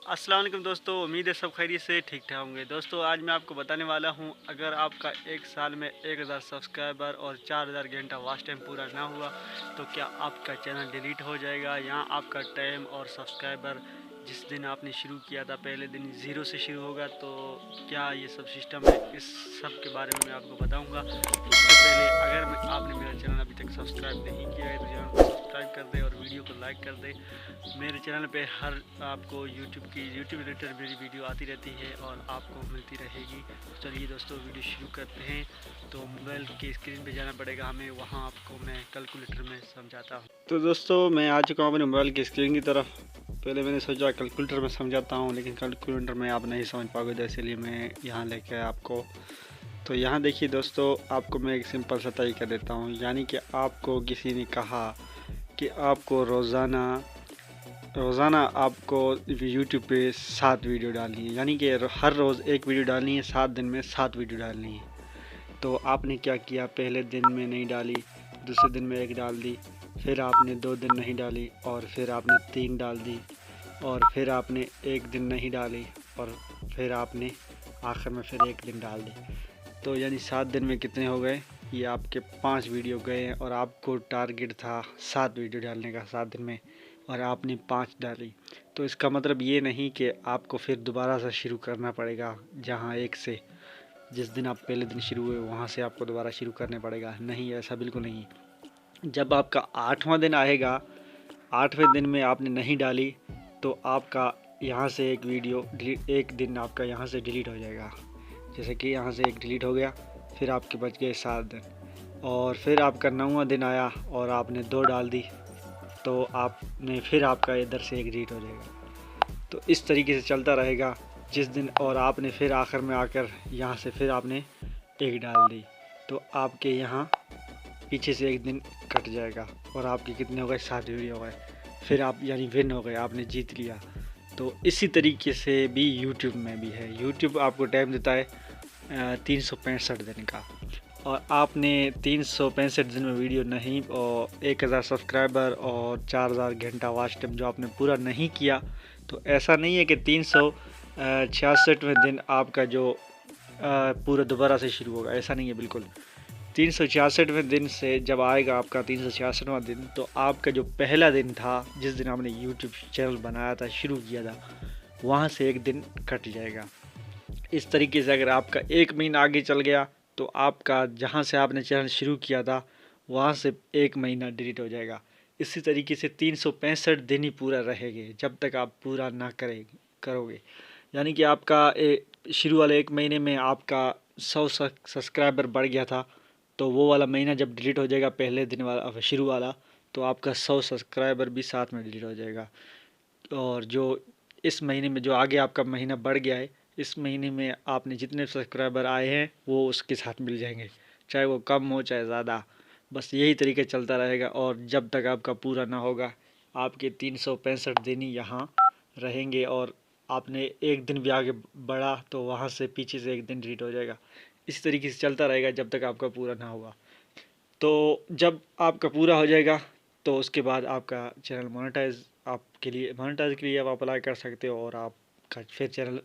अस्सलाम वालेकुम दोस्तों, उम्मीद है सब खैरियत से ठीक ठाक होंगे। दोस्तों आज मैं आपको बताने वाला हूं, अगर आपका एक साल में 1000 सब्सक्राइबर और 4000 घंटा वॉच टाइम पूरा ना हुआ तो क्या आपका चैनल डिलीट हो जाएगा। यहाँ आपका टाइम और सब्सक्राइबर जिस दिन आपने शुरू किया था पहले दिन 0 से शुरू होगा। तो क्या ये सब सिस्टम है, इस सब के बारे में मैं आपको बताऊँगा। उससे पहले अगर आपने मेरा चैनल अभी तक सब्सक्राइब नहीं किया है तो चैनल को सब्सक्राइब कर दे और वीडियो को लाइक कर दे। मेरे चैनल पे हर आपको यूट्यूब रिलेटेड मेरी वीडियो आती रहती है और आपको मिलती रहेगी। चलिए दोस्तों वीडियो शुरू करते हैं। तो मोबाइल की स्क्रीन पे जाना पड़ेगा हमें, वहाँ आपको मैं कैलकुलेटर में समझाता हूँ। तो दोस्तों मैं आ चुका हूँ अपने मोबाइल की स्क्रीन की तरफ। पहले मैंने सोचा कैलकुलेटर में समझाता हूँ, लेकिन कैलकुलेटर में आप नहीं समझ पाओगे, तो इसलिए मैं यहाँ लेके आया आपको। तो यहाँ देखिए दोस्तों, आपको मैं एक सिंपल सा तरीका देता हूँ। यानी कि आपको किसी ने कहा कि आपको रोज़ाना आपको यूट्यूब पे 7 वीडियो डालनी है, यानी कि हर रोज़ एक वीडियो डालनी है, 7 दिन में 7 वीडियो डालनी है। तो आपने क्या किया, पहले दिन में नहीं डाली, दूसरे दिन में एक डाल दी, फिर आपने 2 दिन नहीं डाली, और फिर आपने 3 डाल दी, और फिर आपने एक दिन नहीं डाली, और फिर आपने आखिर में फिर एक दिन डाल दी। तो यानी 7 दिन में कितने हो गए, ये आपके 5 वीडियो गए हैं। और आपको टारगेट था 7 वीडियो डालने का 7 दिन में, और आपने 5 डाली। तो इसका मतलब ये नहीं कि आपको फिर दोबारा से शुरू करना पड़ेगा, जहाँ एक से जिस दिन आप पहले दिन शुरू हुए वहाँ से आपको दोबारा शुरू करने पड़ेगा। नहीं, ऐसा बिल्कुल नहीं। जब आपका 8वां दिन आएगा, 8वें दिन में आपने नहीं डाली, तो आपका यहाँ से एक वीडियो एक दिन आपका यहाँ से डिलीट हो जाएगा। जैसे कि यहाँ से एक डिलीट हो गया, फिर आपके बच गए 7 दिन, और फिर आपका 9वां दिन आया और आपने 2 डाल दी, तो आपने फिर आपका इधर से एक डिलीट हो जाएगा। तो इस तरीके से चलता रहेगा जिस दिन, और आपने फिर आखिर में आकर यहाँ से फिर आपने एक डाल दी, तो आपके यहाँ पीछे से एक दिन कट जाएगा, और आपके कितने हो गए, 7 वीडियो हो गए। फिर आप यानी विन हो गए, आपने जीत लिया। तो इसी तरीके से भी यूट्यूब में भी है। यूट्यूब आपको टाइम देता है 365 दिन का, और आपने 365 दिन में वीडियो नहीं, और 1000 सब्सक्राइबर और 4000 घंटा वॉच टाइम जो आपने पूरा नहीं किया, तो ऐसा नहीं है कि 366वें दिन आपका जो पूरा दोबारा से शुरू होगा, ऐसा नहीं है बिल्कुल। 366वें दिन से जब आएगा आपका 366वां दिन, तो आपका जो पहला दिन था, जिस दिन आपने यूट्यूब चैनल बनाया था, शुरू किया था, वहाँ से एक दिन कट जाएगा। इस तरीके से अगर आपका 1 महीना आगे चल गया, तो आपका जहाँ से आपने चैनल शुरू किया था वहाँ से 1 महीना डिलीट हो जाएगा। इसी तरीके से 365 दिन ही पूरा रहेंगे, जब तक आप पूरा ना करोगे। यानी कि आपका शुरू वाले 1 महीने में आपका 100 सब्सक्राइबर बढ़ गया था, तो वो वाला महीना जब डिलीट हो जाएगा, पहले दिन वाला शुरू वाला, तो आपका 100 सब्सक्राइबर भी साथ में डिलीट हो जाएगा। और जो इस महीने में जो आगे आपका महीना बढ़ गया है, इस महीने में आपने जितने सब्सक्राइबर आए हैं वो उसके साथ मिल जाएंगे, चाहे वो कम हो चाहे ज़्यादा। बस यही तरीका चलता रहेगा, और जब तक आपका पूरा ना होगा, आपके 365 दिन ही यहाँ रहेंगे। और आपने एक दिन भी आगे बढ़ा तो वहाँ से पीछे से एक दिन डिलीट हो जाएगा। इस तरीके से चलता रहेगा जब तक आपका पूरा ना हुआ। तो जब आपका पूरा हो जाएगा, तो उसके बाद आपका चैनल मोनेटाइज के लिए आप अप्लाई कर सकते हो, और आपका फिर चैनल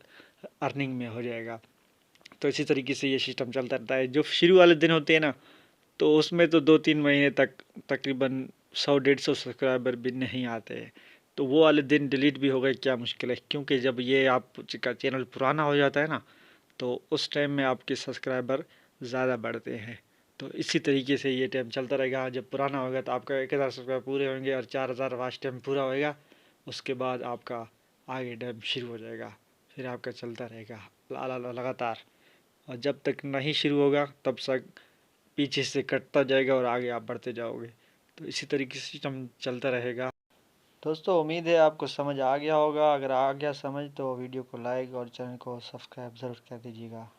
अर्निंग में हो जाएगा। तो इसी तरीके से ये सिस्टम चलता रहता है। जो शुरू वाले दिन होते हैं ना, तो उसमें तो 2-3 महीने तक तकरीबन 100-150 सब्सक्राइबर भी नहीं आते हैं। तो वो वाले दिन डिलीट भी हो गए, क्या मुश्किल है, क्योंकि जब ये आपका चैनल पुराना हो जाता है ना, तो उस टाइम में आपके सब्सक्राइबर ज़्यादा बढ़ते हैं। तो इसी तरीके से ये टाइम चलता रहेगा। जब पुराना होगा तो आपका 1000 सब्सक्राइबर पूरे होंगे और 4000 वॉच टाइम पूरा होएगा, उसके बाद आपका आगे टाइम शुरू हो जाएगा। फिर आपका चलता रहेगा लगातार, और जब तक नहीं शुरू होगा तब तक पीछे से कटता जाएगा और आगे आप बढ़ते जाओगे। तो इसी तरीके से सिस्टम चलता रहेगा। दोस्तों उम्मीद है आपको समझ आ गया होगा। अगर आ गया समझ तो वीडियो को लाइक और चैनल को सब्सक्राइब ज़रूर कर दीजिएगा।